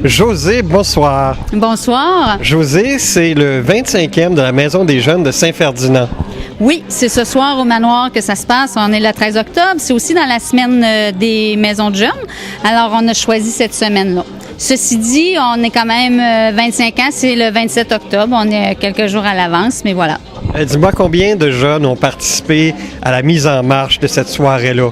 Josée, bonsoir. Bonsoir. Josée, c'est le 25e de la Maison des Jeunes de Saint-Ferdinand. Oui, c'est ce soir au manoir que ça se passe. On est le 13 octobre. C'est aussi dans la semaine des maisons de jeunes. Alors, on a choisi cette semaine-là. Ceci dit, on est quand même 25 ans, c'est le 27 octobre. On est quelques jours à l'avance, mais voilà. Dis-moi combien de jeunes ont participé à la mise en marche de cette soirée-là?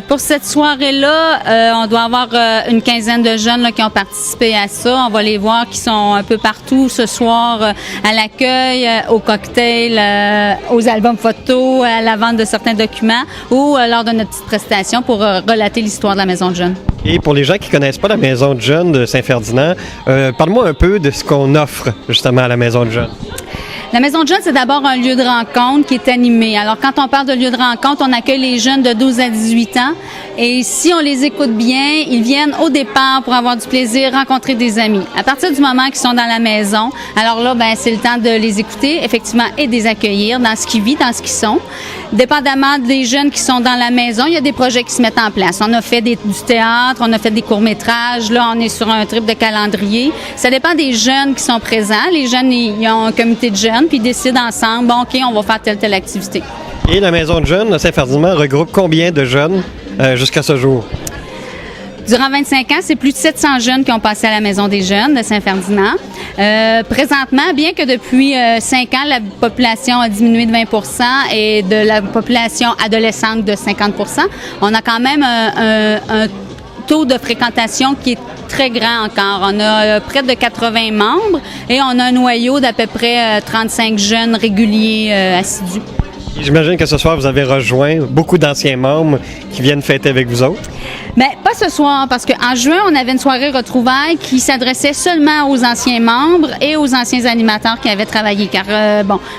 Pour cette soirée-là, on doit avoir une quinzaine de jeunes là, qui ont participé à ça. On va les voir qui sont un peu partout ce soir à l'accueil, au cocktail, aux albums photos, à la vente de certains documents ou lors de notre petite prestation pour relater l'histoire de la Maison de jeunes. Et pour les gens qui ne connaissent pas la Maison de jeunes de Saint-Ferdinand, parle-moi un peu de ce qu'on offre justement à la Maison de jeunes. La Maison de jeunes, c'est d'abord un lieu de rencontre qui est animé. Alors, quand on parle de lieu de rencontre, on accueille les jeunes de 12 à 18 ans. Et si on les écoute bien, ils viennent au départ pour avoir du plaisir, rencontrer des amis. À partir du moment qu'ils sont dans la maison, alors là, c'est le temps de les écouter, effectivement, et de les accueillir dans ce qu'ils vivent, dans ce qu'ils sont. Dépendamment des jeunes qui sont dans la maison, il y a des projets qui se mettent en place. On a fait du théâtre, on a fait des courts-métrages. Là, on est sur un trip de calendrier. Ça dépend des jeunes qui sont présents. Les jeunes, ils ont un comité de jeunes, puis ils décident ensemble, bon, OK, on va faire telle activité. Et la Maison de jeunes de Saint-Ferdinand regroupe combien de jeunes jusqu'à ce jour? Durant 25 ans, c'est plus de 700 jeunes qui ont passé à la Maison des jeunes de Saint-Ferdinand. Présentement, bien que depuis 5 ans, la population a diminué de 20 % et de la population adolescente de 50 %, on a quand même un taux de fréquentation qui est très grand encore. On a près de 80 membres et on a un noyau d'à peu près 35 jeunes réguliers assidus. J'imagine que ce soir, vous avez rejoint beaucoup d'anciens membres qui viennent fêter avec vous autres. Bien, pas ce soir, parce qu'en juin, on avait une soirée retrouvailles qui s'adressait seulement aux anciens membres et aux anciens animateurs qui avaient travaillé. Car,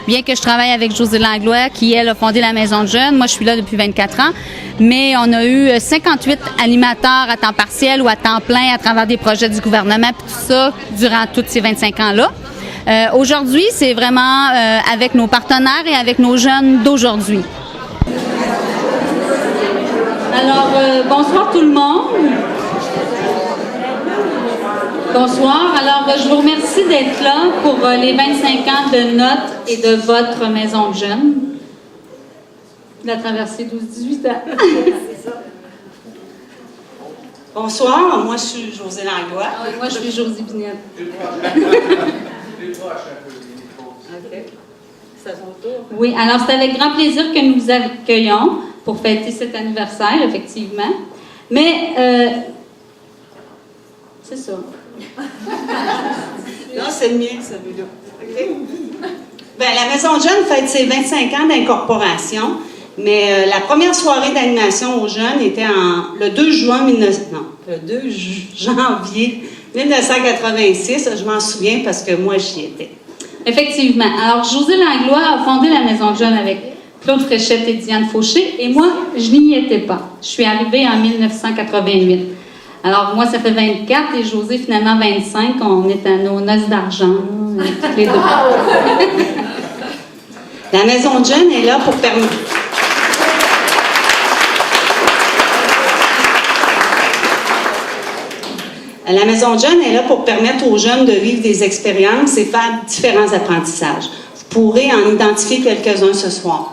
bien que je travaille avec Josée Langlois, qui, elle, a fondé la Maison de jeunes, moi, je suis là depuis 24 ans, mais on a eu 58 animateurs à temps partiel ou à temps plein à travers des projets du gouvernement, puis tout ça, durant tous ces 25 ans-là. Aujourd'hui, c'est vraiment avec nos partenaires et avec nos jeunes d'aujourd'hui. Alors, bonsoir tout le monde. Bonsoir. Alors, je vous remercie d'être là pour les 25 ans de notre et de votre Maison de jeunes. La traversée 12-18 ans. C'est ça. Bonsoir, moi je suis Josée Langlois. Ah oui, moi je suis Josie Binette. Okay. C'est à son tour. Oui, alors c'est avec grand plaisir que nous vous accueillons pour fêter cet anniversaire, effectivement. Mais, c'est ça. Non, c'est le mien, celui-là. Okay. Bien, la Maison de jeunes fête ses 25 ans d'incorporation, mais la première soirée d'animation aux jeunes était le 2 janvier 1986. Je m'en souviens parce que moi, j'y étais. Effectivement. Alors, Josée Langlois a fondé la Maison de jeunes avec Claude Fréchette et Diane Fauché, et moi, je n'y étais pas. Je suis arrivée en 1988. Alors, moi, ça fait 24 et Josée, finalement, 25. On est à nos noces d'argent, toutes les deux. La Maison de jeunes est là pour permettre... La Maison de jeunes est là pour permettre aux jeunes de vivre des expériences et faire différents apprentissages. Vous pourrez en identifier quelques-uns ce soir.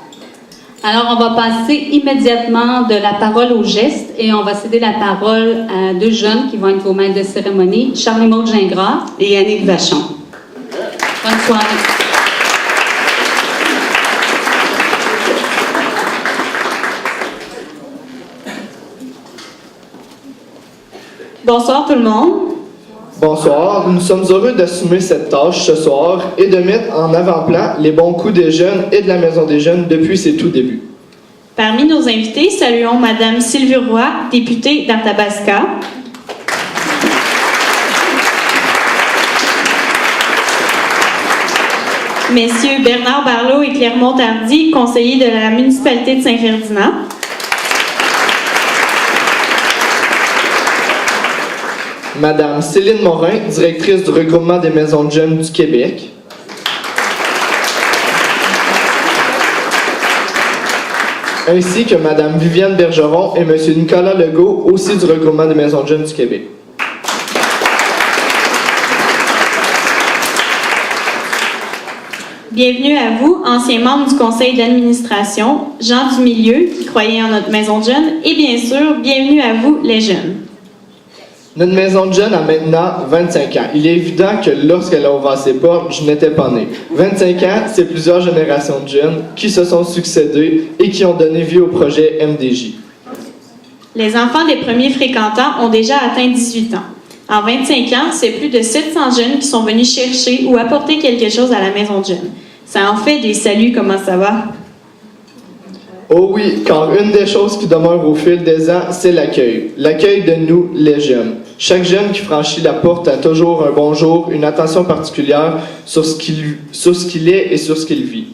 Alors, on va passer immédiatement de la parole au geste et on va céder la parole à deux jeunes qui vont être vos maîtres de cérémonie, Charles-Maud Gingras et Yannick Vachon. Bonne soirée. Bonsoir tout le monde. Bonsoir, nous sommes heureux d'assumer cette tâche ce soir et de mettre en avant-plan les bons coups des jeunes et de la Maison des jeunes depuis ses tout débuts. Parmi nos invités, saluons Madame Sylvie Roy, députée d'Arthabasca. Messieurs Bernard Barlot et Claire Montardi, conseillers de la municipalité de Saint-Ferdinand. Madame Céline Morin, directrice du regroupement des maisons de jeunes du Québec. Ainsi que Madame Viviane Bergeron et Monsieur Nicolas Legault, aussi du regroupement des maisons de jeunes du Québec. Bienvenue à vous, anciens membres du conseil d'administration, gens du milieu qui croyaient en notre maison de jeunes, et bien sûr, bienvenue à vous, les jeunes. Notre maison de jeunes a maintenant 25 ans. Il est évident que lorsqu'elle a ouvert ses portes, je n'étais pas né. 25 ans, c'est plusieurs générations de jeunes qui se sont succédés et qui ont donné vie au projet MDJ. Les enfants des premiers fréquentants ont déjà atteint 18 ans. En 25 ans, c'est plus de 700 jeunes qui sont venus chercher ou apporter quelque chose à la maison de jeunes. Ça en fait des saluts, comment ça va? Oh oui, car une des choses qui demeure au fil des ans, c'est l'accueil. L'accueil de nous, les jeunes. Chaque jeune qui franchit la porte a toujours un bonjour, une attention particulière sur ce qu'il est et sur ce qu'il vit.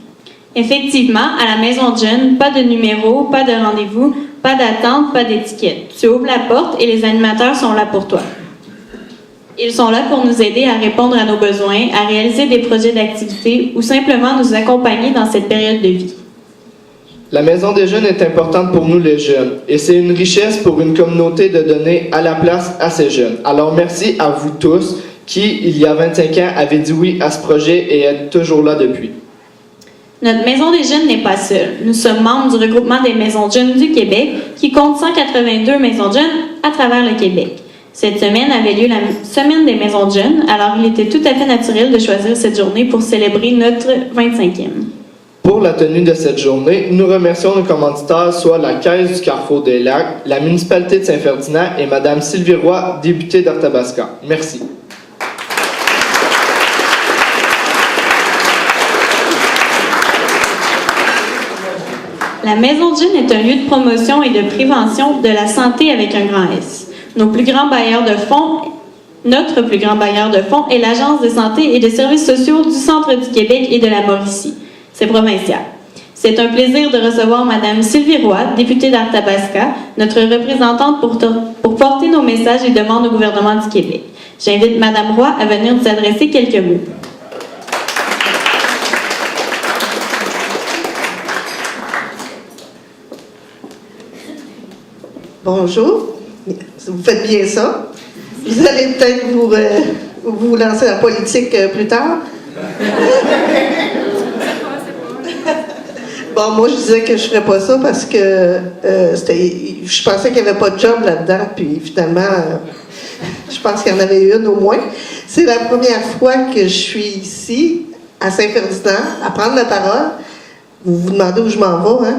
Effectivement, à la maison de jeunes, pas de numéro, pas de rendez-vous, pas d'attente, pas d'étiquette. Tu ouvres la porte et les animateurs sont là pour toi. Ils sont là pour nous aider à répondre à nos besoins, à réaliser des projets d'activité ou simplement nous accompagner dans cette période de vie. La Maison des jeunes est importante pour nous les jeunes et c'est une richesse pour une communauté de donner à la place à ces jeunes. Alors merci à vous tous qui, il y a 25 ans, avez dit oui à ce projet et êtes toujours là depuis. Notre Maison des jeunes n'est pas seule. Nous sommes membres du regroupement des maisons de jeunes du Québec qui compte 182 maisons de jeunes à travers le Québec. Cette semaine avait lieu la Semaine des maisons de jeunes, alors il était tout à fait naturel de choisir cette journée pour célébrer notre 25e. Pour la tenue de cette journée, nous remercions nos commanditaires, soit la Caisse du Carrefour des Lacs, la municipalité de Saint-Ferdinand et Mme Sylvie Roy, députée d'Arthabasca. Merci. La Maison de jeunes est un lieu de promotion et de prévention de la santé avec un grand S. Notre plus grand bailleur de fonds est l'Agence de santé et de services sociaux du Centre du Québec et de la Mauricie. C'est provincial. C'est un plaisir de recevoir Mme Sylvie Roy, députée d'Arthabasca, notre représentante pour porter nos messages et demandes au gouvernement du Québec. J'invite Mme Roy à venir nous adresser quelques mots. Bonjour, vous faites bien ça. Vous allez peut-être vous lancer la politique plus tard. Bon, moi, je disais que je ne ferais pas ça parce que je pensais qu'il n'y avait pas de job là-dedans, puis finalement, je pense qu'il y en avait une au moins. C'est la première fois que je suis ici, à Saint-Ferdinand, à prendre la parole. Vous vous demandez où je m'en vais, hein?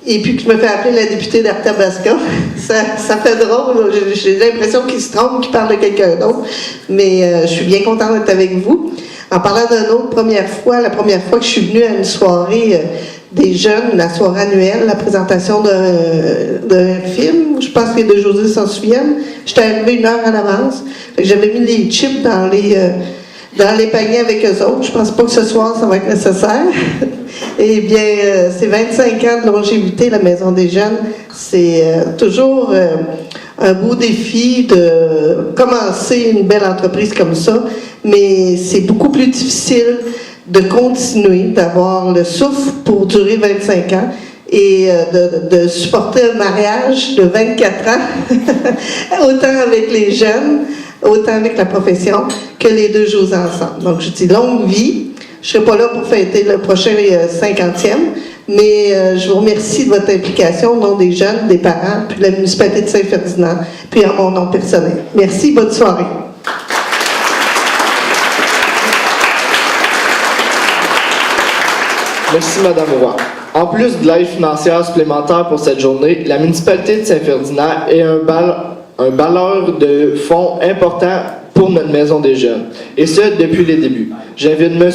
Et puis que je me fais appeler la députée d'Arthabasca. Ça fait drôle. J'ai l'impression qu'il se trompe, qu'il parle de quelqu'un d'autre. Mais je suis bien contente d'être avec vous. En parlant d'une autre première fois, la première fois que je suis venue à une soirée des jeunes, la soirée annuelle, la présentation d'un film, je pense que les deux José s'en souviennent. J'étais arrivée 1 heure à l'avance. J'avais mis les chips dans les paniers avec eux autres. Je pense pas que ce soir, ça va être nécessaire. Eh bien, c'est 25 ans de longévité, la Maison des jeunes. C'est toujours un beau défi de commencer une belle entreprise comme ça, mais c'est beaucoup plus difficile de continuer, d'avoir le souffle pour durer 25 ans et de supporter un mariage de 24 ans, autant avec les jeunes, autant avec la profession, que les deux jours ensemble. Donc, je dis longue vie. Je ne serai pas là pour fêter le prochain 50e, mais je vous remercie de votre implication au nom des jeunes, des parents, puis de la municipalité de Saint-Ferdinand, puis en mon nom personnel. Merci, bonne soirée. Merci, Mme Roy. En plus de l'aide financière supplémentaire pour cette journée, la municipalité de Saint-Ferdinand est un bailleur de fonds important pour notre Maison des jeunes, et ce, depuis les débuts. J'invite M.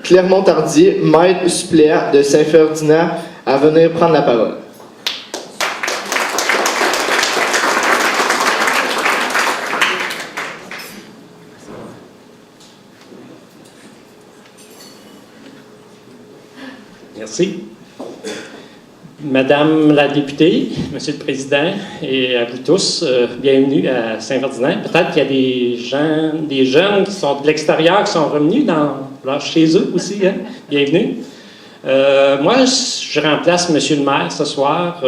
Clermont-Tardier, maître suppléant de Saint-Ferdinand, à venir prendre la parole. Merci. Madame la députée, Monsieur le Président et à vous tous, bienvenue à Saint-Ferdinand. Peut-être qu'il y a des jeunes qui sont de l'extérieur, qui sont revenus chez eux aussi. Hein? Bienvenue. Moi, je remplace Monsieur le maire ce soir.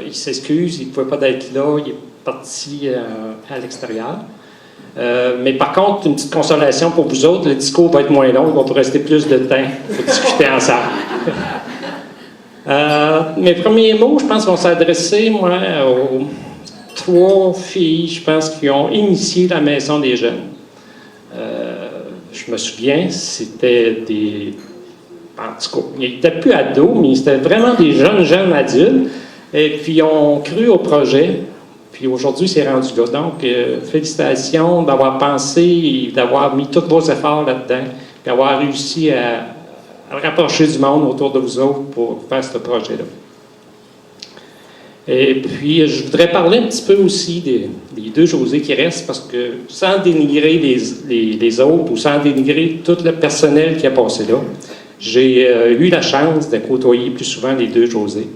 Il s'excuse, il ne pouvait pas être là, il est parti à l'extérieur. Mais par contre, une petite consolation pour vous autres, le discours va être moins long, on va rester plus de temps pour discuter ensemble. Mes premiers mots, je pense, vont s'adresser, moi, aux 3 filles, je pense, qui ont initié la Maison des jeunes. Je me souviens, c'était des... En tout cas, ils n'étaient plus ados, mais c'était vraiment des jeunes adultes. Et puis, ils ont cru au projet. Puis aujourd'hui, c'est rendu là. Donc, félicitations d'avoir pensé et d'avoir mis tous vos efforts là-dedans, puis d'avoir réussi à rapprocher du monde autour de vous autres pour faire ce projet-là. Et puis, je voudrais parler un petit peu aussi des 2 José qui restent, parce que sans dénigrer les autres ou sans dénigrer tout le personnel qui a passé là, j'ai eu la chance de côtoyer plus souvent les 2 José,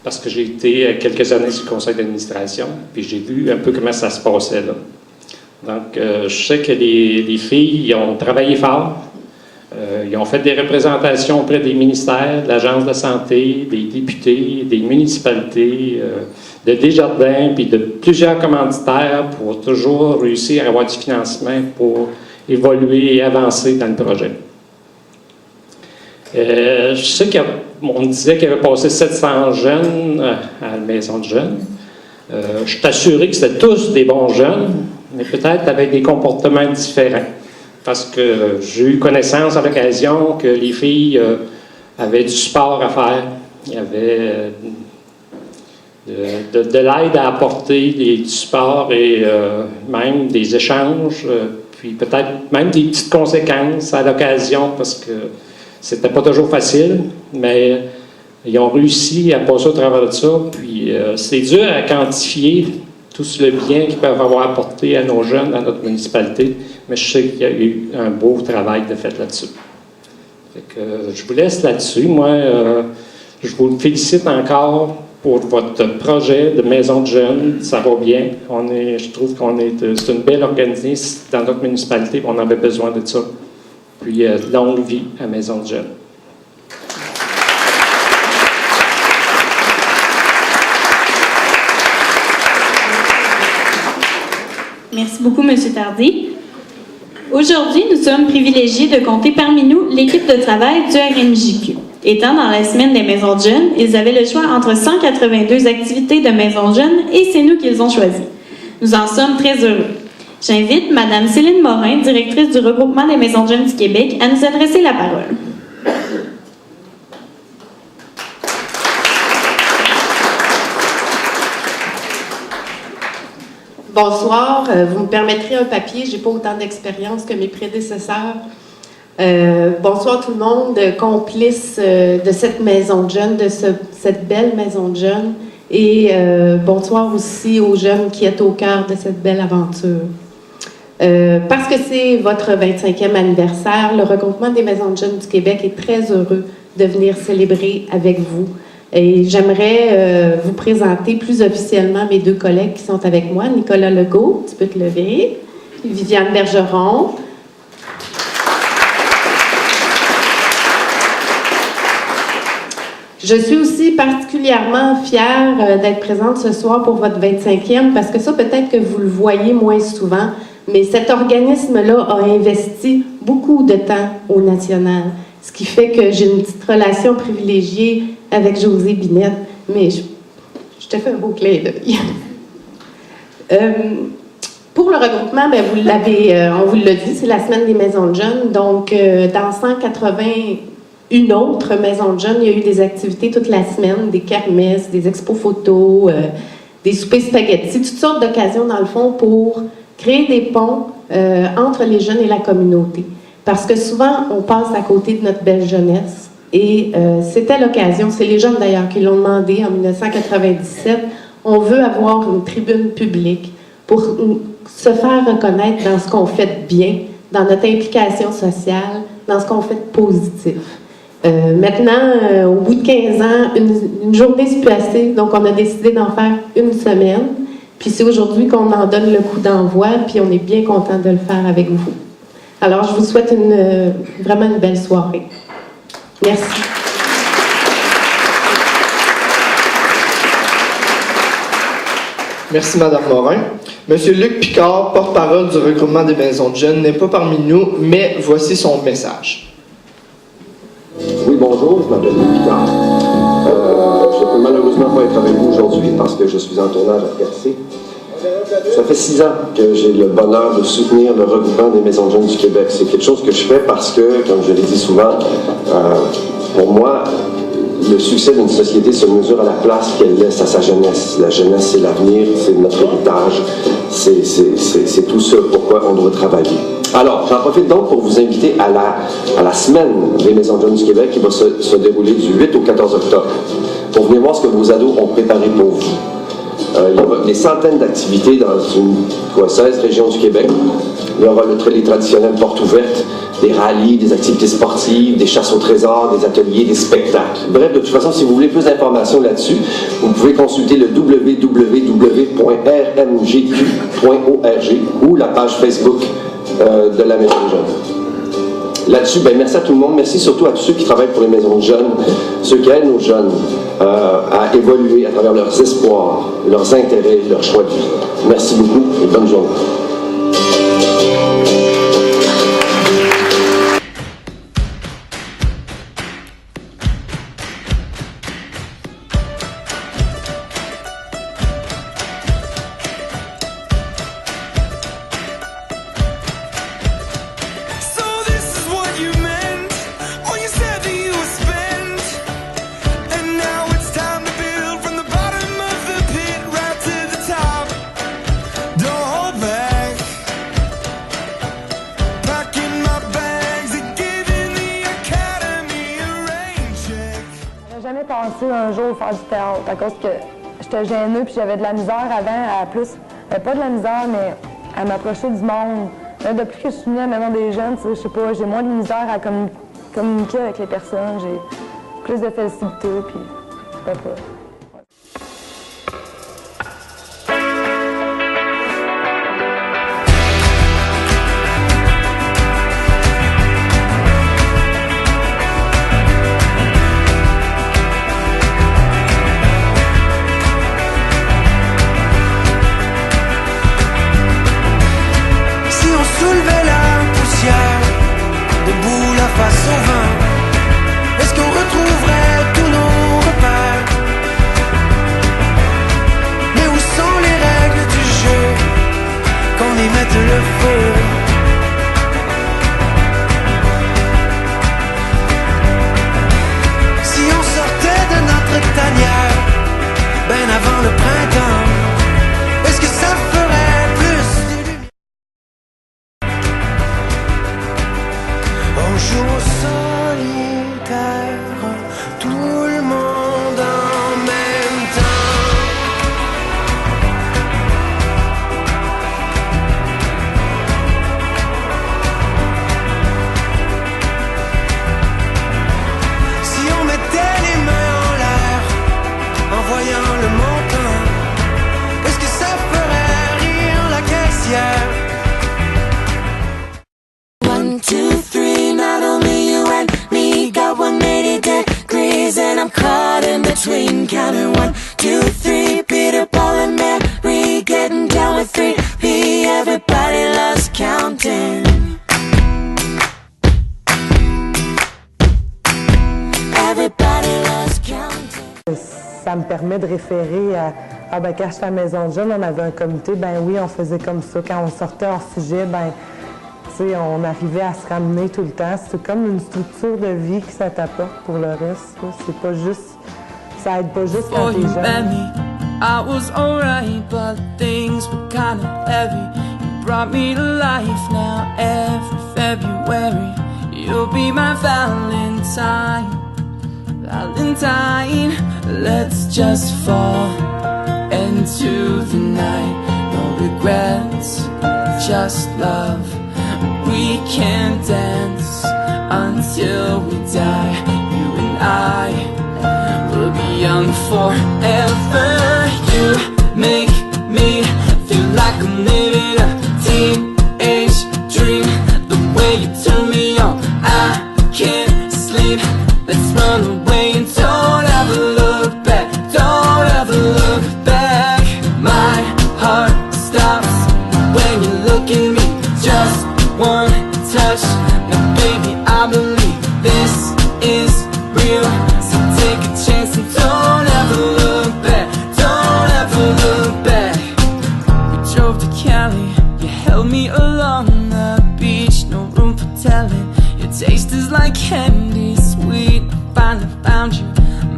parce que j'ai été quelques années sur le conseil d'administration, puis j'ai vu un peu comment ça se passait là. Donc, je sais que les filles ils ont travaillé fort. Ils ont fait des représentations auprès des ministères, de l'Agence de santé, des députés, des municipalités, de Desjardins, puis de plusieurs commanditaires pour toujours réussir à avoir du financement pour évoluer et avancer dans le projet. Je sais qu'on disait qu'il y avait passé 700 jeunes à la maison de jeunes. Je suis assuré que c'était tous des bons jeunes, mais peut-être avec des comportements différents. Parce que j'ai eu connaissance à l'occasion que les filles avaient du sport à faire. Il y avait de l'aide à apporter, du sport et même des échanges, puis peut-être même des petites conséquences à l'occasion, parce que c'était pas toujours facile, mais ils ont réussi à passer au travers de ça. Puis c'est dur à quantifier tout le bien qu'ils peuvent avoir apporté à nos jeunes, à notre municipalité, mais je sais qu'il y a eu un beau travail de fait là-dessus. Fait que, je vous laisse là-dessus. Moi, je vous félicite encore pour votre projet de maison de jeunes. Ça va bien. Je trouve c'est une belle organisation dans notre municipalité, on avait besoin de ça. Puis, longue vie à Maison de jeunes. Merci beaucoup, M. Tardy. Aujourd'hui, nous sommes privilégiés de compter parmi nous l'équipe de travail du RMJQ. Étant dans la semaine des maisons de jeunes, ils avaient le choix entre 182 activités de maisons de jeunes et c'est nous qu'ils ont choisi. Nous en sommes très heureux. J'invite Mme Céline Morin, directrice du regroupement des maisons de jeunes du Québec, à nous adresser la parole. Bonsoir, vous me permettrez un papier, j'ai pas autant d'expérience que mes prédécesseurs. Bonsoir tout le monde, complice de cette maison de jeunes, de cette belle maison de jeunes. Et bonsoir aussi aux jeunes qui êtes au cœur de cette belle aventure. Parce que c'est votre 25e anniversaire, le regroupement des maisons de jeunes du Québec est très heureux de venir célébrer avec vous. Et j'aimerais vous présenter plus officiellement mes 2 collègues qui sont avec moi. Nicolas Legault, tu peux te lever. Viviane Bergeron. Je suis aussi particulièrement fière d'être présente ce soir pour votre 25e, parce que ça, peut-être que vous le voyez moins souvent, mais cet organisme-là a investi beaucoup de temps au national. Ce qui fait que j'ai une petite relation privilégiée avec José Binette, mais je te fais un beau clin d'œil. Pour le regroupement, bien, on vous l'a dit, c'est la semaine des maisons de jeunes. Donc, dans 181 autres maisons de jeunes, il y a eu des activités toute la semaine, des kermesses, des expos photos, des soupers spaghettis, toutes sortes d'occasions, dans le fond, pour créer des ponts entre les jeunes et la communauté. Parce que souvent, on passe à côté de notre belle jeunesse. Et c'était l'occasion, c'est les jeunes d'ailleurs qui l'ont demandé en 1997, on veut avoir une tribune publique pour se faire reconnaître dans ce qu'on fait de bien, dans notre implication sociale, dans ce qu'on fait de positif. Maintenant, au bout de 15 ans, une journée c'est plus assez, donc on a décidé d'en faire une semaine. Puis c'est aujourd'hui qu'on en donne le coup d'envoi, puis on est bien content de le faire avec vous. Alors, je vous souhaite vraiment une belle soirée. Merci. Merci, Mme Morin. Monsieur Luc Picard, porte-parole du regroupement des maisons de jeunes, n'est pas parmi nous, mais voici son message. Oui, bonjour, je m'appelle Luc Picard. Je ne peux malheureusement pas être avec vous aujourd'hui parce que je suis en tournage à Percé. Ça fait 6 ans que j'ai le bonheur de soutenir le regroupement des maisons de jeunes du Québec. C'est quelque chose que je fais parce que, comme je l'ai dit souvent, pour moi, le succès d'une société se mesure à la place qu'elle laisse à sa jeunesse. La jeunesse, c'est l'avenir, c'est notre héritage, c'est tout ce pourquoi on doit travailler. Alors, j'en profite donc pour vous inviter à la semaine des maisons de jeunes du Québec qui va se dérouler du 8 au 14 octobre pour venir voir ce que vos ados ont préparé pour vous. Il y aura des centaines d'activités dans 16 régions du Québec. Il y aura les traditionnelles portes ouvertes, des rallyes, des activités sportives, des chasses au trésor, des ateliers, des spectacles. Bref, de toute façon, si vous voulez plus d'informations là-dessus, vous pouvez consulter le www.rmgq.org ou la page Facebook de la Maison des Jeunes. Là-dessus, merci à tout le monde. Merci surtout à tous ceux qui travaillent pour les maisons de jeunes, ceux qui aident nos jeunes à évoluer à travers leurs espoirs, leurs intérêts, leurs choix de vie. Merci beaucoup et bonne journée. Jamais pensé un jour faire du théâtre à cause que j'étais gênée puis j'avais de la misère avant à plus, pas de la misère mais à m'approcher du monde. Là, depuis que je suis venue à la Maison des Jeunes, je sais pas, j'ai moins de misère à communiquer avec les personnes, j'ai plus de facilité puis je sais pas. Soulever la poussière, debout la face au vent, est-ce qu'on retrouverait tous nos repères? Mais où sont les règles du jeu, qu'on y mette le feu? Si on sortait de notre tanière, ben avant le printemps, est-ce que ça ferait plus de lumière? On joue au solitaire, tout le monde en même temps. Si on mettait les mains en l'air, en voyant le montant, est-ce que ça ferait rire la caissière? 1, 2, 3, not only you and me got 180 degrees and I'm caught in between, counting 1, 2, 3, Peter, Paul and Mary, getting down with 3P, everybody loves counting. Everybody loves counting. Ça me permet de référer à quand j'étais à la Maison de Jeunes, on avait un comité, oui, on faisait comme ça. Quand on sortait hors sujet, on arrivait à se ramener tout le temps. C'est comme une structure de vie que ça t'apporte pour le reste. C'est pas juste, ça aide pas juste quand t'es jeune. I was alright, but things were kind of heavy. You brought me to life now every February. You'll be my Valentine, Valentine. Let's just fall into the night. No regrets, just love. We can dance until we die. You and I will be young forever. You make me feel like I'm living a teenage dream. The way you turn me on, I can't sleep. Let's run away and don't ever look back. Don't ever look back. My heart stops I believe this is real. So take a chance and don't ever look back. Don't ever look back. We drove to Cali, you held me along the beach. No room for telling, your taste is like candy sweet. Finally found you,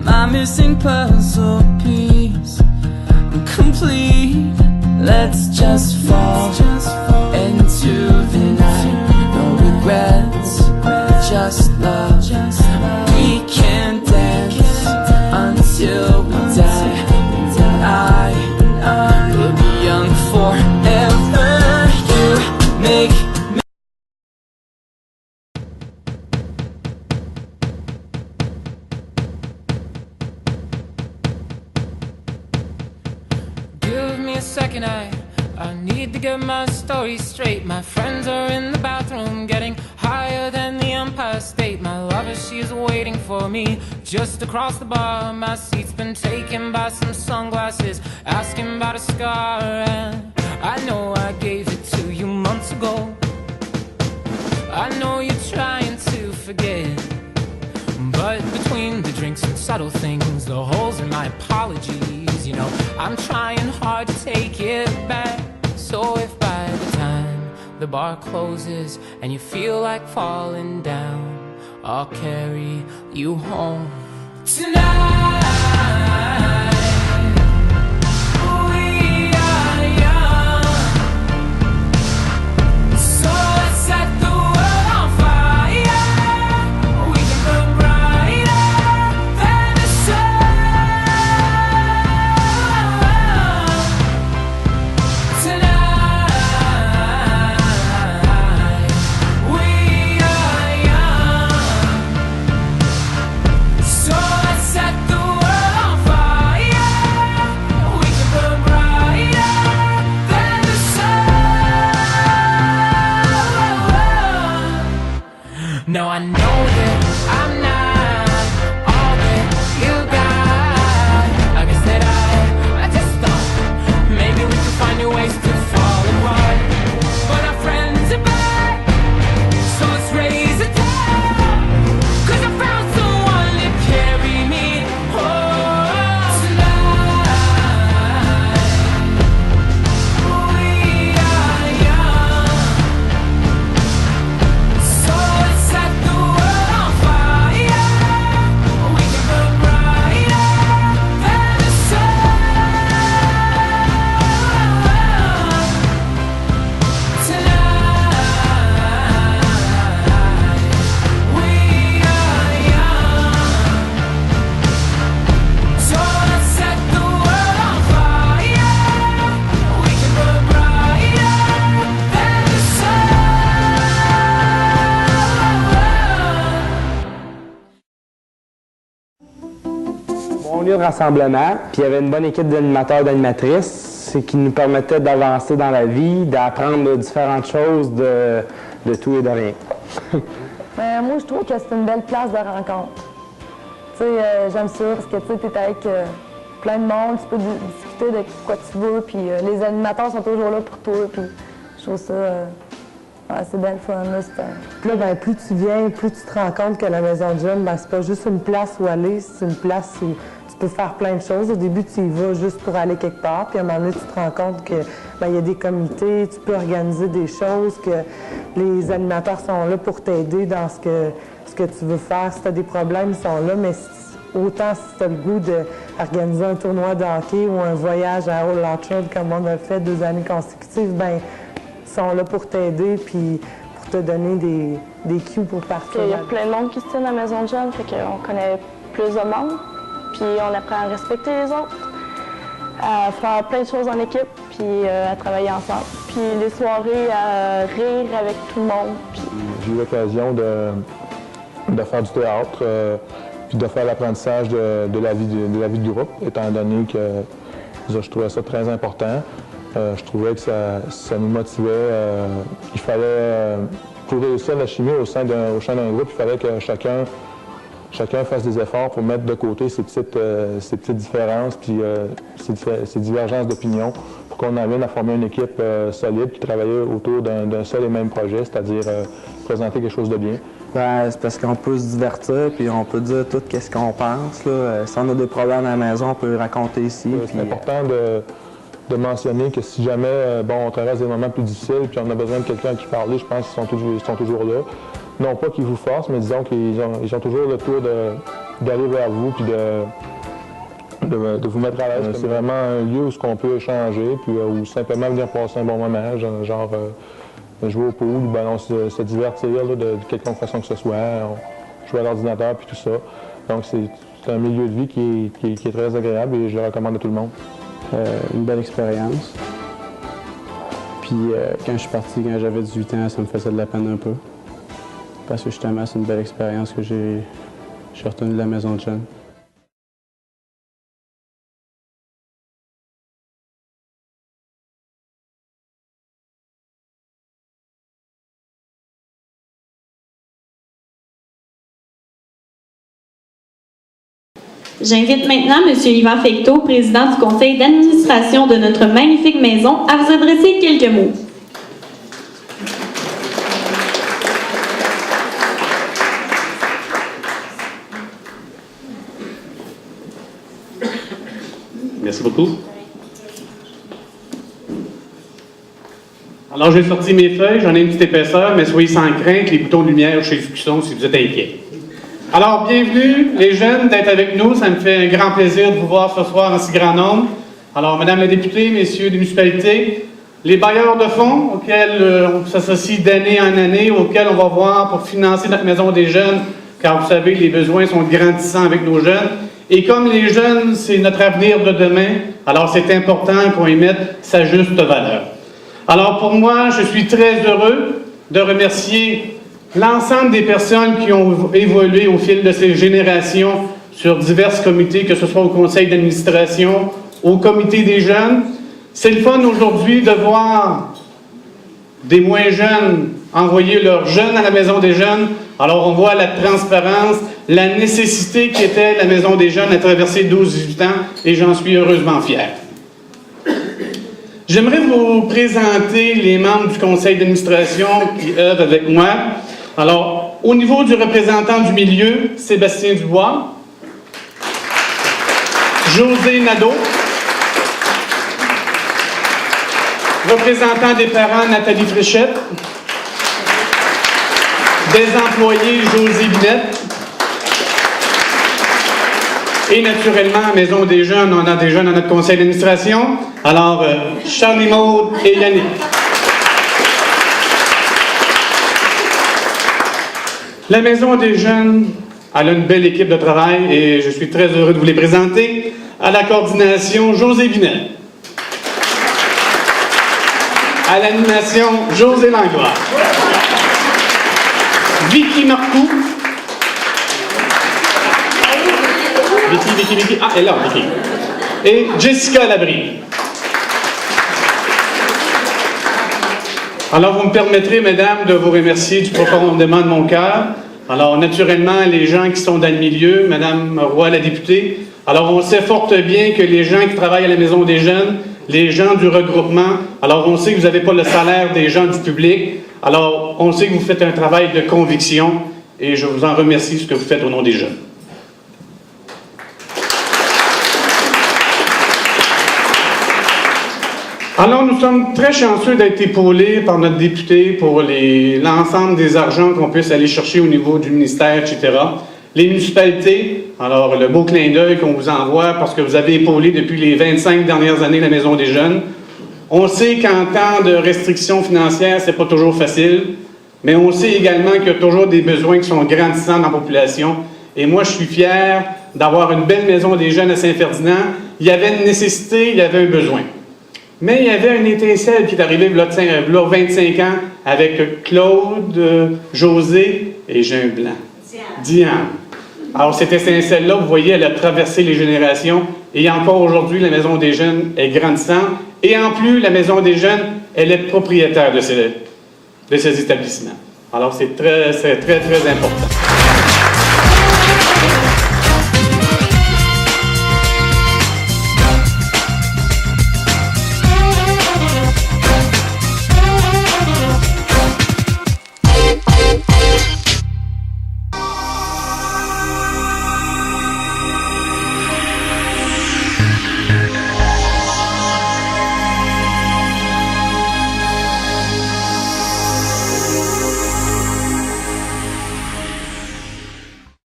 my missing puzzle piece. I'm complete. Let's just fall into the night. No regrets, just love. We can dance until we die. I will be young forever. You make me. Give me a second, I need to get my story straight. My friends are in the bathroom getting higher than the Empire State. My lover, she's waiting for me just across the bar. My seat's been taken by some sunglasses, asking about a scar. And I know I gave it to you months ago. I know you're trying to forget, but between the drinks and subtle things, the holes in my apologies, you know, I'm trying hard to take it back. So if by the time the bar closes and you feel like falling down, I'll carry you home tonight. We are young, so let's set the world on fire. We can burn brighter than the sun tonight. We are young, so let's set the world on fire. We can burn brighter than the sun. No, I know that I'm not all that you got. I guess that I just thought maybe we could find new ways to fall apart. But our friends are back, so let's raise a toast. 'Cause I found someone to carry me home tonight. We are young, so let's set the world on fire. We can burn brighter than the sun tonight. We are young, so let's set the world on fire. We can burn brighter than the sun. Bon lieu de rassemblement, puis il y avait une bonne équipe d'animateurs, d'animatrices, ce qui nous permettait d'avancer dans la vie, d'apprendre différentes choses de tout et de rien. Moi, je trouve que c'est une belle place de rencontre. Tu sais, j'aime ça parce que tu es avec plein de monde, tu peux discuter de quoi tu veux, puis les animateurs sont toujours là pour toi, puis je trouve ça c'est bien le fun. Là, Puis là, ben, plus tu viens, plus tu te rends compte que la Maison de Jeunes, ben, c'est pas juste une place où aller, c'est une place où tu peux faire plein de choses. Au début, tu y vas juste pour aller quelque part, puis à un moment donné, tu te rends compte que ben, y a des comités, tu peux organiser des choses, que les animateurs sont là pour t'aider dans ce que tu veux faire. Si tu as des problèmes, ils sont là, mais autant si tu as le goût d'organiser un tournoi de hockey ou un voyage à Old Orchard, comme on a fait 2 années consécutives, ben ils sont là pour t'aider puis pour te donner des cues pour partir. Il y a plein de monde qui se tient à la Maison de Jeunes, fait qu'on connaît plus de monde, puis on apprend à respecter les autres, à faire plein de choses en équipe, puis à travailler ensemble. Puis les soirées, à rire avec tout le monde. Puis... J'ai eu l'occasion de faire du théâtre, puis de faire l'apprentissage de la vie de groupe, étant donné que je trouvais ça très important. Je trouvais que ça nous motivait. Il fallait, pour réussir la chimie au sein d'un groupe, il fallait que chacun fasse des efforts pour mettre de côté ces petites différences puis ces divergences d'opinion pour qu'on en vienne à former une équipe solide qui travaillait autour d'un seul et même projet, c'est-à-dire présenter quelque chose de bien. Ben, c'est parce qu'on peut se divertir, puis on peut dire tout ce qu'on pense. Là. Si on a des problèmes à la maison, on peut les raconter ici. C'est important de mentionner que si jamais on traverse des moments plus difficiles, puis on a besoin de quelqu'un à qui parler, je pense qu'ils sont toujours là. Non pas qu'ils vous forcent, mais disons qu'ils ont toujours le tour d'aller vers vous, puis de vous mettre à l'aise. C'est vraiment un lieu où on peut échanger, puis où simplement venir passer un bon moment, genre jouer au pool, se divertir là, de quelconque façon que ce soit, jouer à l'ordinateur, puis tout ça. Donc c'est un milieu de vie qui est très agréable et je le recommande à tout le monde. Une belle expérience. Puis quand je suis parti, quand j'avais 18 ans, ça me faisait de la peine un peu. Parce que justement, c'est une belle expérience que j'ai retenue de la maison de jeunes. J'invite maintenant M. Yvan Fecteau, président du conseil d'administration de notre magnifique maison, à vous adresser quelques mots. Merci beaucoup. Alors, j'ai sorti mes feuilles, j'en ai une petite épaisseur, mais soyez sans crainte, les boutons de lumière chez Fuxon si vous êtes inquiets. Alors, bienvenue, les jeunes, d'être avec nous. Ça me fait un grand plaisir de vous voir ce soir en si grand nombre. Alors, Madame la députée, Messieurs des municipalités, les bailleurs de fonds auxquels on s'associe d'année en année, auxquels on va voir pour financer notre maison des jeunes, car vous savez, les besoins sont grandissants avec nos jeunes. Et comme les jeunes, c'est notre avenir de demain, alors c'est important qu'on y mette sa juste valeur. Alors, pour moi, je suis très heureux de remercier l'ensemble des personnes qui ont évolué au fil de ces générations sur divers comités, que ce soit au conseil d'administration, au comité des jeunes. C'est le fun aujourd'hui de voir des moins jeunes envoyer leurs jeunes à la maison des jeunes. Alors on voit la transparence, la nécessité qui était la maison des jeunes à traverser 12-18 ans et j'en suis heureusement fier. J'aimerais vous présenter les membres du conseil d'administration qui œuvrent avec moi. Alors, au niveau du représentant du milieu, Sébastien Dubois, José Nadeau, représentant des parents, Nathalie Fréchette, des employés, José Binette, et naturellement, à Maison des Jeunes, on a des jeunes dans notre conseil d'administration. Alors, Charlie Maud et Yannick. La Maison des Jeunes, elle a une belle équipe de travail et je suis très heureux de vous les présenter. À la coordination, José Binette. À l'animation, José Langlois. Vicky Marcoux. Vicky. Ah, elle est là, Vicky. Et Jessica Labrie. Alors, vous me permettrez, mesdames, de vous remercier du profondément de mon cœur. Alors, naturellement, les gens qui sont dans le milieu, Madame Roy, la députée, alors on sait fort bien que les gens qui travaillent à la Maison des Jeunes, les gens du regroupement, alors on sait que vous n'avez pas le salaire des gens du public, alors on sait que vous faites un travail de conviction et je vous en remercie ce que vous faites au nom des jeunes. Alors, nous sommes très chanceux d'être épaulés par notre député pour l'ensemble des argents qu'on puisse aller chercher au niveau du ministère, etc. Les municipalités, alors le beau clin d'œil qu'on vous envoie parce que vous avez épaulé depuis les 25 dernières années la Maison des Jeunes. On sait qu'en temps de restrictions financières, c'est pas toujours facile, mais on sait également qu'il y a toujours des besoins qui sont grandissants dans la population. Et moi, je suis fier d'avoir une belle Maison des Jeunes à Saint-Ferdinand. Il y avait une nécessité, il y avait un besoin. Mais il y avait une étincelle qui est arrivée il y a 25 ans avec Claude, José et j'ai un blanc. Diane. Alors cette étincelle-là, vous voyez, elle a traversé les générations et encore aujourd'hui, la Maison des Jeunes est grandissante. Et en plus, la Maison des Jeunes, elle est propriétaire de ces établissements. Alors c'est très, très important.